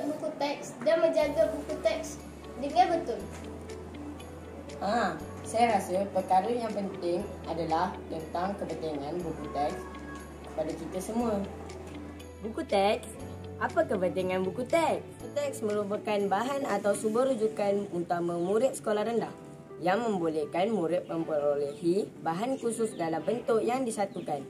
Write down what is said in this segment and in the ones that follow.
buku teks dan menjaga buku teks dengan betul? Saya rasa perkara yang penting adalah tentang kepentingan buku teks kepada kita semua. Buku teks? Apa kepentingan buku teks? Teks merupakan bahan atau sumber rujukan utama murid sekolah rendah yang membolehkan murid memperolehi bahan khusus dalam bentuk yang disatukan.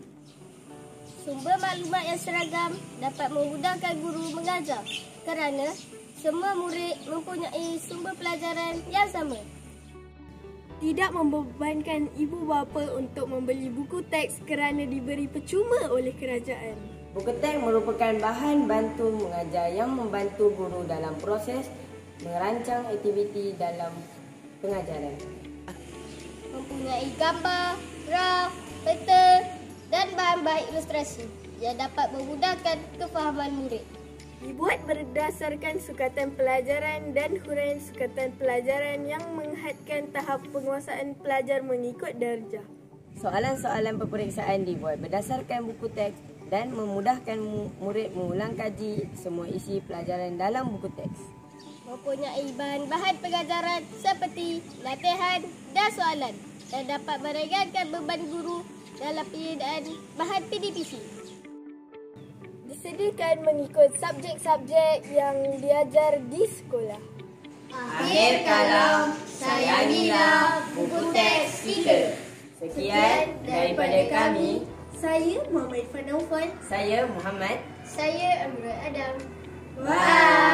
Sumber maklumat yang seragam dapat memudahkan guru mengajar kerana semua murid mempunyai sumber pelajaran yang sama. Tidak membebankan ibu bapa untuk membeli buku teks kerana diberi percuma oleh kerajaan. Buku teks merupakan bahan bantu mengajar yang membantu guru dalam proses merancang aktiviti dalam pengajaran. Mempunyai gambar, graf, peta dan bahan-bahan ilustrasi yang dapat memudahkan kefahaman murid. Dibuat berdasarkan sukatan pelajaran dan huraian sukatan pelajaran yang menghadkan tahap penguasaan pelajar mengikut darjah. Soalan-soalan peperiksaan dibuat berdasarkan buku teks dan memudahkan murid mengulang kaji semua isi pelajaran dalam buku teks. Mempunyai bahan-bahan pengajaran seperti latihan dan soalan dan dapat meringankan beban guru dalam penyediaan bahan PDPC. Disediakan mengikut subjek-subjek yang diajar di sekolah. Akhir kalam, sayangilah buku teks kita. Sekian daripada kami. Saya Muhammad Fanaufan. Saya Muhammad. Saya Amrul Adam. Bye.